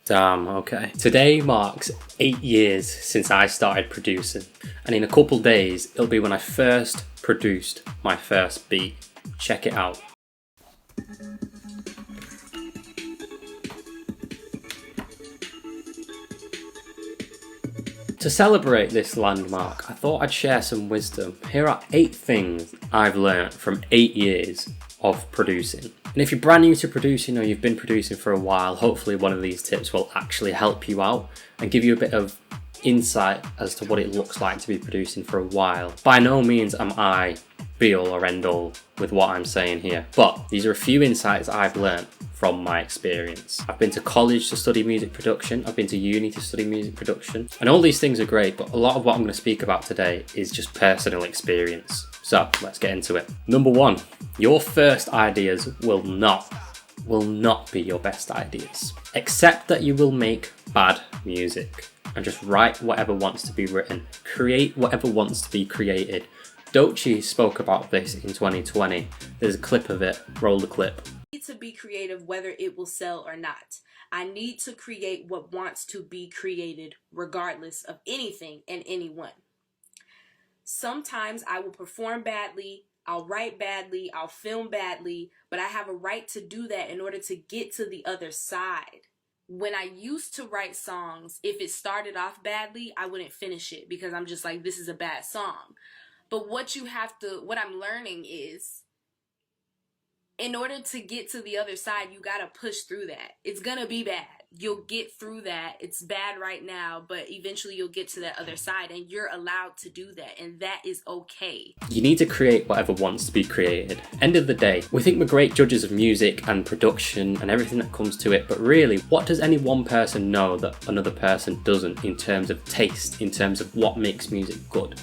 Damn, okay. Today marks 8 years since I started producing, and in a couple days it'll be when I first produced my first beat. Check it out. To celebrate this landmark, I thought I'd share some wisdom. Here are 8 things I've learnt from 8 years of producing. And if you're brand new to producing or you've been producing for a while, hopefully one of these tips will actually help you out and give you a bit of insight as to what it looks like to be producing for a while. By no means am I be all or end all with what I'm saying here, but these are a few insights I've learned from my experience. I've been to college to study music production, I've been to uni to study music production, and all these things are great, but a lot of what I'm going to speak about today is just personal experience. So let's get into it. Number 1, your first ideas will not be your best ideas. Accept that you will make bad music and just write whatever wants to be written. Create whatever wants to be created. Doechii spoke about this in 2020. There's a clip of it. Roll the clip. I need to be creative whether it will sell or not. I need to create what wants to be created regardless of anything and anyone. Sometimes I will perform badly, I'll write badly, I'll film badly, but I have a right to do that in order to get to the other side. When I used to write songs, if it started off badly, I wouldn't finish it because I'm just like, this is a bad song. But what I'm learning is, in order to get to the other side, you gotta push through that. It's gonna be bad. You'll get through that. It's bad right now, but eventually you'll get to that other side, and you're allowed to do that, and that is okay. You need to create whatever wants to be created. End of the day, we think we're great judges of music and production and everything that comes to it, but really, what does any one person know that another person doesn't in terms of taste, in terms of what makes music good?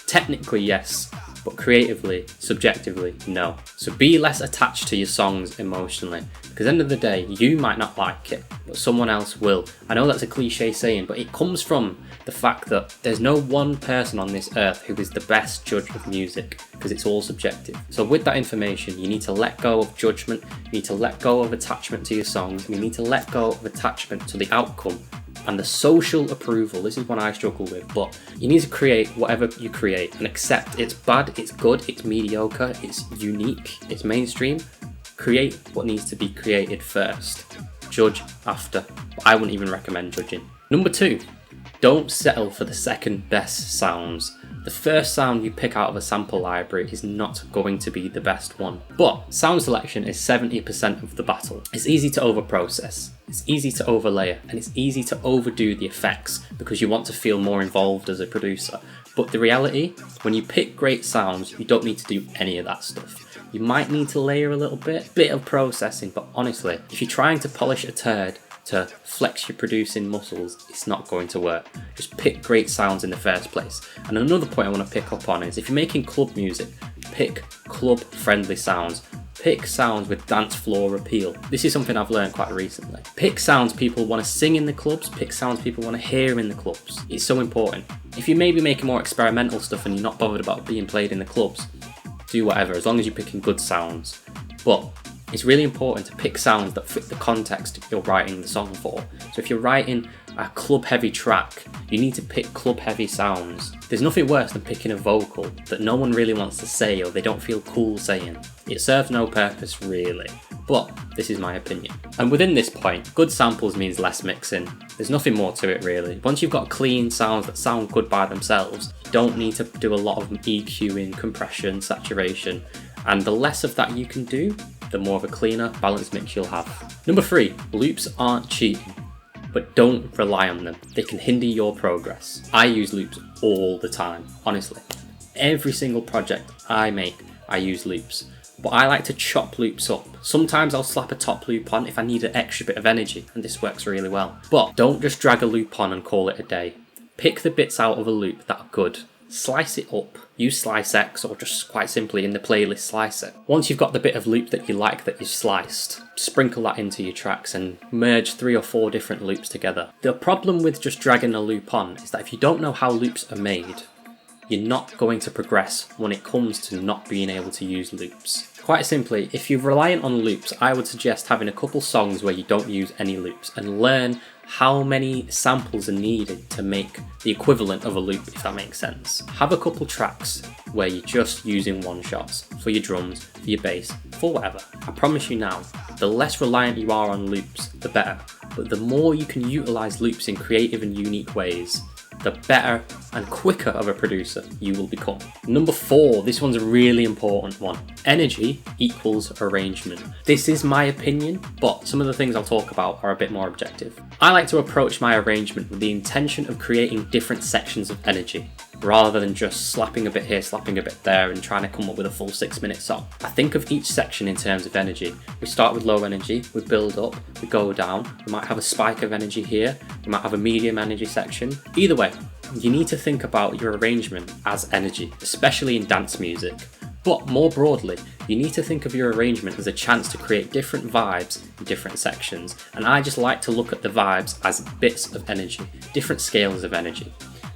Technically, yes, but creatively, subjectively, no. So be less attached to your songs emotionally, because at the end of the day, you might not like it, but someone else will. I know that's a cliche saying, but it comes from the fact that there's no one person on this earth who is the best judge of music, because it's all subjective. So with that information, you need to let go of judgment, you need to let go of attachment to your songs, and you need to let go of attachment to the outcome and the social approval. This is one I struggle with, but you need to create whatever you create and accept it's bad, it's good, it's mediocre, it's unique, it's mainstream. Create what needs to be created first. Judge after. But I wouldn't even recommend judging. Number 2, don't settle for the second best sounds. The first sound you pick out of a sample library is not going to be the best one. But sound selection is 70% of the battle. It's easy to overprocess, it's easy to overlay, and it's easy to overdo the effects because you want to feel more involved as a producer. But the reality, when you pick great sounds, you don't need to do any of that stuff. You might need to layer a little bit of processing, but honestly, if you're trying to polish a turd to flex your producing muscles, it's not going to work. Just pick great sounds in the first place. And another point I want to pick up on is if you're making club music, pick club friendly sounds. Pick sounds with dance floor appeal. This is something I've learned quite recently. Pick sounds people want to sing in the clubs, pick sounds people want to hear in the clubs. It's so important. If you maybe making more experimental stuff and you're not bothered about being played in the clubs, do whatever, as long as you're picking good sounds. But it's really important to pick sounds that fit the context you're writing the song for. So if you're writing a club heavy track, you need to pick club heavy sounds. There's nothing worse than picking a vocal that no one really wants to say or they don't feel cool saying. It serves no purpose really, but this is my opinion. And within this point, good samples means less mixing. There's nothing more to it really. Once you've got clean sounds that sound good by themselves, you don't need to do a lot of EQing, compression, saturation, and the less of that you can do, the more of a cleaner, balanced mix you'll have. Number 3, loops aren't cheating, but don't rely on them. They can hinder your progress. I use loops all the time, honestly. Every single project I make, I use loops. But I like to chop loops up. Sometimes I'll slap a top loop on if I need an extra bit of energy, and this works really well. But don't just drag a loop on and call it a day. Pick the bits out of a loop that are good. Slice it up. Use Slice X or just quite simply in the playlist Slicer. Once you've got the bit of loop that you like that you've sliced, sprinkle that into your tracks and merge 3 or 4 different loops together. The problem with just dragging a loop on is that if you don't know how loops are made, you're not going to progress when it comes to not being able to use loops. Quite simply, if you're reliant on loops, I would suggest having a couple songs where you don't use any loops and learn how many samples are needed to make the equivalent of a loop, if that makes sense. Have a couple tracks where you're just using one shots for your drums, for your bass, for whatever. I promise you now, the less reliant you are on loops, the better. But the more you can utilize loops in creative and unique ways, the better and quicker of a producer you will become. Number 4, this one's a really important one. Energy equals arrangement. This is my opinion, but some of the things I'll talk about are a bit more objective. I like to approach my arrangement with the intention of creating different sections of energy, rather than just slapping a bit here, slapping a bit there, and trying to come up with a full 6-minute song. I think of each section in terms of energy. We start with low energy, we build up, we go down, we might have a spike of energy here, we might have a medium energy section. Either way, you need to think about your arrangement as energy, especially in dance music. But more broadly, you need to think of your arrangement as a chance to create different vibes in different sections, and I just like to look at the vibes as bits of energy, different scales of energy.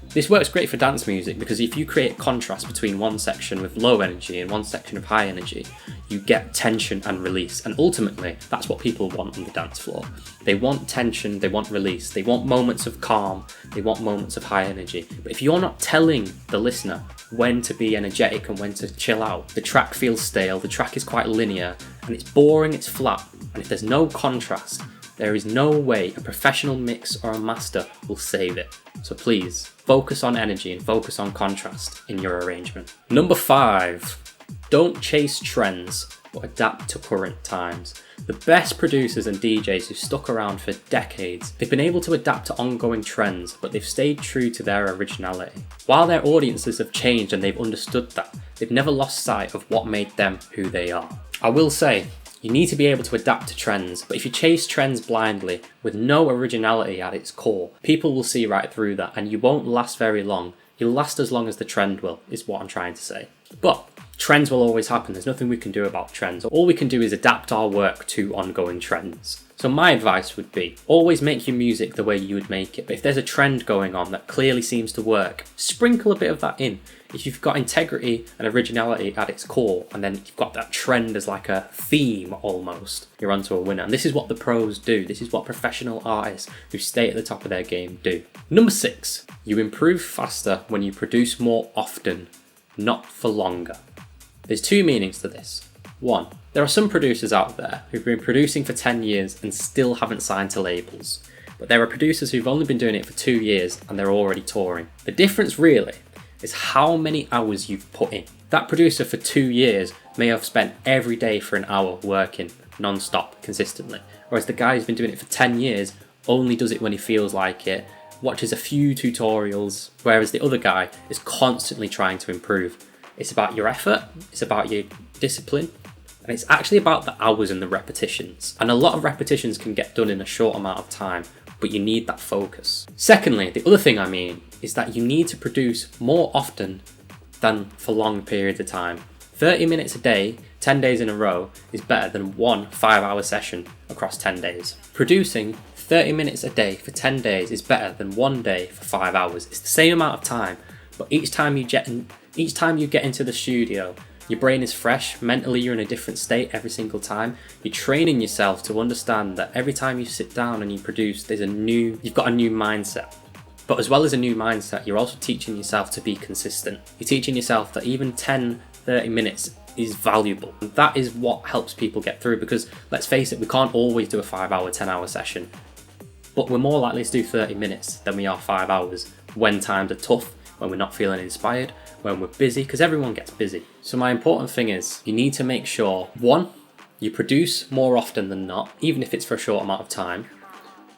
This works great for dance music because if you create contrast between one section with low energy and one section of high energy, you get tension and release, and ultimately that's what people want on the dance floor. They want tension, they want release, they want moments of calm, they want moments of high energy. But if you're not telling the listener when to be energetic and when to chill out, the track feels stale, the track is quite linear, and it's boring, it's flat, and if there's no contrast, there is no way a professional mix or a master will save it. So please, focus on energy and focus on contrast in your arrangement. Number 5, don't chase trends, but adapt to current times. The best producers and DJs who've stuck around for decades, they've been able to adapt to ongoing trends, but they've stayed true to their originality. While their audiences have changed and they've understood that, they've never lost sight of what made them who they are. I will say, you need to be able to adapt to trends, but if you chase trends blindly with no originality at its core, people will see right through that and you won't last very long. You'll last as long as the trend will, is what I'm trying to say. But trends will always happen, there's nothing we can do about trends. All we can do is adapt our work to ongoing trends. So my advice would be, always make your music the way you would make it, but if there's a trend going on that clearly seems to work, sprinkle a bit of that in. If you've got integrity and originality at its core, and then you've got that trend as like a theme almost, you're onto a winner. And this is what the pros do. This is what professional artists who stay at the top of their game do. Number 6, you improve faster when you produce more often, not for longer. There's 2 meanings to this. 1, there are some producers out there who've been producing for 10 years and still haven't signed to labels. But there are producers who've only been doing it for 2 years and they're already touring. The difference really is how many hours you've put in. That producer for 2 years may have spent every day for an hour working non-stop consistently, whereas the guy who's been doing it for 10 years only does it when he feels like it, watches a few tutorials, whereas the other guy is constantly trying to improve. It's about your effort, it's about your discipline, and it's actually about the hours and the repetitions. And a lot of repetitions can get done in a short amount of time, but you need that focus. Secondly, the other thing I mean is that you need to produce more often than for long periods of time. 30 minutes a day, 10 days in a row is better than one 5-hour session across 10 days. Producing 30 minutes a day for 10 days is better than one day for 5 hours. It's the same amount of time, but each time you get into the studio, your brain is fresh, mentally you're in a different state every single time. You're training yourself to understand that every time you sit down and you produce, you've got a new mindset. But as well as a new mindset, you're also teaching yourself to be consistent. You're teaching yourself that even 10, 30 minutes is valuable. And that is what helps people get through, because let's face it, we can't always do a 5-hour, 10-hour session. But we're more likely to do 30 minutes than we are 5 hours when times are tough, when we're not feeling inspired, when we're busy, because everyone gets busy. So my important thing is, you need to make sure, 1, you produce more often than not, even if it's for a short amount of time.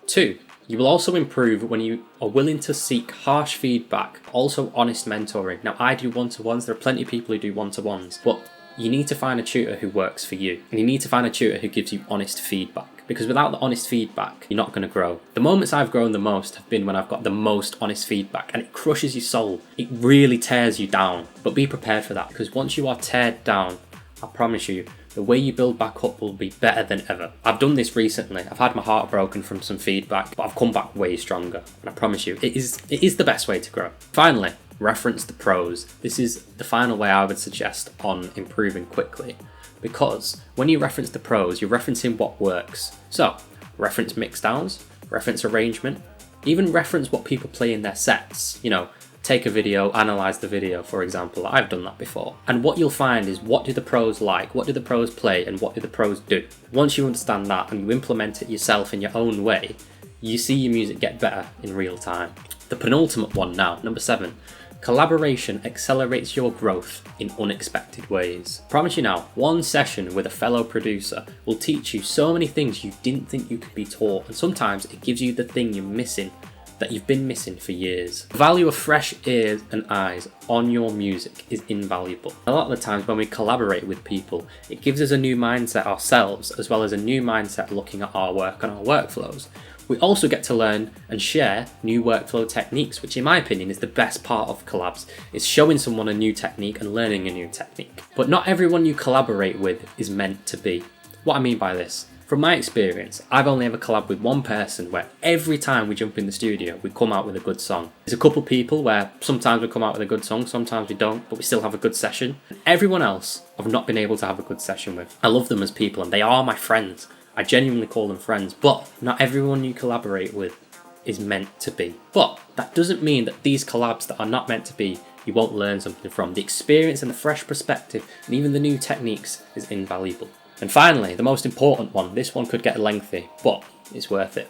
2, you will also improve when you are willing to seek harsh feedback, also honest mentoring. Now, I do one-to-ones, there are plenty of people who do one-to-ones, but you need to find a tutor who works for you, and you need to find a tutor who gives you honest feedback, because without the honest feedback, you're not going to grow. The moments I've grown the most have been when I've got the most honest feedback, and it crushes your soul. It really tears you down, but be prepared for that, because once you are teared down, I promise you, the way you build back up will be better than ever. I've done this recently. I've had my heart broken from some feedback, but I've come back way stronger. And I promise you, it is the best way to grow. Finally, reference the pros. This is the final way I would suggest on improving quickly, because when you reference the pros, you're referencing what works. So, reference mix downs, reference arrangement, even reference what people play in their sets. You know, take a video, analyze the video, for example. I've done that before. And what you'll find is, what do the pros like? What do the pros play? And what do the pros do? Once you understand that and you implement it yourself in your own way, you see your music get better in real time. The penultimate one now, number 7. Collaboration accelerates your growth in unexpected ways. Promise you now, one session with a fellow producer will teach you so many things you didn't think you could be taught, and sometimes it gives you the thing you're missing that you've been missing for years. The value of fresh ears and eyes on your music is invaluable. A lot of the times when we collaborate with people, it gives us a new mindset ourselves, as well as a new mindset looking at our work and our workflows. We also get to learn and share new workflow techniques, which in my opinion is the best part of collabs. It's showing someone a new technique and learning a new technique. But not everyone you collaborate with is meant to be. What I mean by this, from my experience, I've only ever collabed with one person where every time we jump in the studio, we come out with a good song. There's a couple people where sometimes we come out with a good song, sometimes we don't, but we still have a good session. Everyone else I've not been able to have a good session with. I love them as people and they are my friends. I genuinely call them friends, but not everyone you collaborate with is meant to be. But that doesn't mean that these collabs that are not meant to be, you won't learn something from. The experience and the fresh perspective and even the new techniques is invaluable. And finally, the most important one, this one could get lengthy, but it's worth it.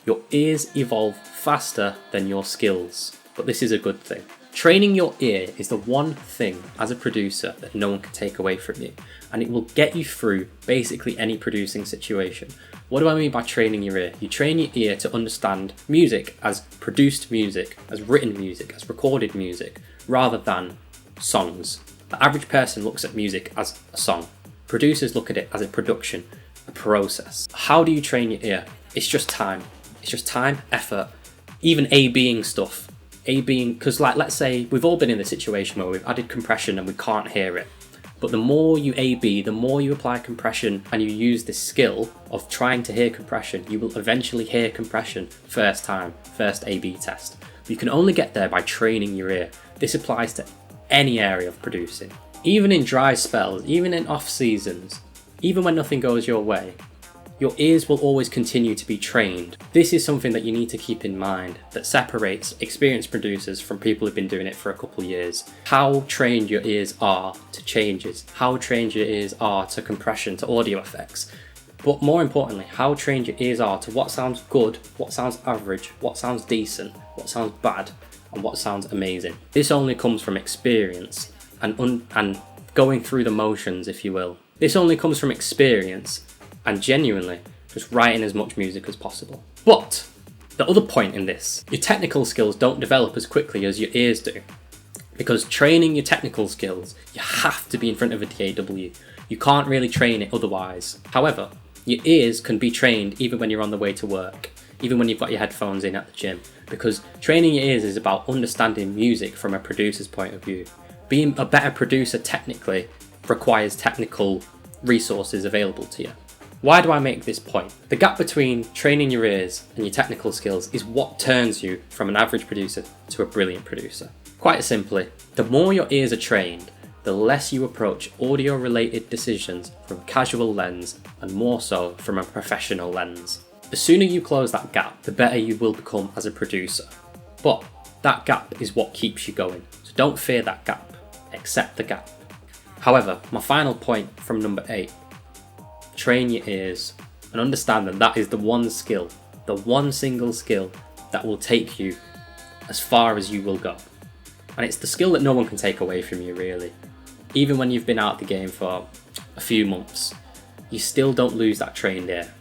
Your ears evolve faster than your skills, but this is a good thing. Training your ear is the one thing as a producer that no one can take away from you, and it will get you through basically any producing situation. What do I mean by training your ear? You train your ear to understand music as produced music, as written music, as recorded music, rather than songs. The average person looks at music as a song. Producers look at it as a production, a process. How do you train your ear? It's just time. It's just time, effort, even A-Bing stuff. A-Bing, because like, let's say we've all been in the situation where we've added compression and we can't hear it. But the more you A-B, the more you apply compression and you use this skill of trying to hear compression, you will eventually hear compression first time, first A-B test. But you can only get there by training your ear. This applies to any area of producing. Even in dry spells, even in off seasons, even when nothing goes your way, your ears will always continue to be trained. This is something that you need to keep in mind that separates experienced producers from people who've been doing it for a couple of years. How trained your ears are to changes, how trained your ears are to compression, to audio effects. But more importantly, how trained your ears are to what sounds good, what sounds average, what sounds decent, what sounds bad, and what sounds amazing. This only comes from experience and going through the motions, if you will. This only comes from experience and genuinely just writing as much music as possible. But the other point in this, your technical skills don't develop as quickly as your ears do. Because training your technical skills, you have to be in front of a DAW. You can't really train it otherwise. However, your ears can be trained even when you're on the way to work, even when you've got your headphones in at the gym. Because training your ears is about understanding music from a producer's point of view. Being a better producer technically requires technical resources available to you. Why do I make this point? The gap between training your ears and your technical skills is what turns you from an average producer to a brilliant producer. Quite simply, the more your ears are trained, the less you approach audio related decisions from a casual lens and more so from a professional lens. The sooner you close that gap, the better you will become as a producer. But that gap is what keeps you going. So don't fear that gap, accept the gap. However, my final point from number 8, train your ears and understand that that is the one skill, the one single skill that will take you as far as you will go. And it's the skill that no one can take away from you, really. Even when you've been out of the game for a few months, you still don't lose that trained ear.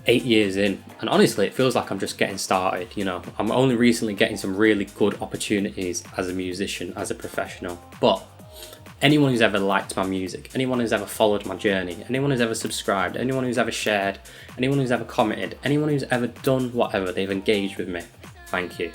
8 years in, and honestly it feels like I'm just getting started, you know. I'm only recently getting some really good opportunities as a musician, as a professional. But anyone who's ever liked my music, anyone who's ever followed my journey, anyone who's ever subscribed, anyone who's ever shared, anyone who's ever commented, anyone who's ever done whatever, they've engaged with me, thank you.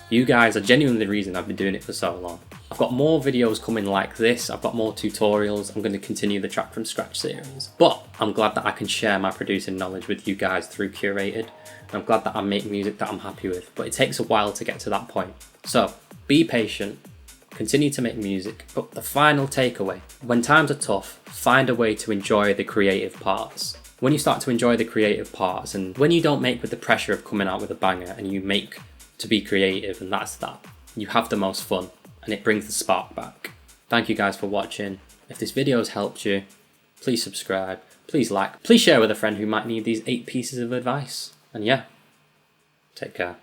You guys are genuinely the reason I've been doing it for so long. I've got more videos coming like this, I've got more tutorials, I'm going to continue the Track From Scratch series. But I'm glad that I can share my producing knowledge with you guys through Curated. And I'm glad that I make music that I'm happy with, but it takes a while to get to that point. So be patient, continue to make music, but the final takeaway, when times are tough, find a way to enjoy the creative parts. When you start to enjoy the creative parts, and when you don't make with the pressure of coming out with a banger, and you make to be creative, and that's that, you have the most fun, and it brings the spark back. Thank you guys for watching. If this video has helped you, please subscribe, please like, please share with a friend who might need these 8 pieces of advice. And yeah, take care.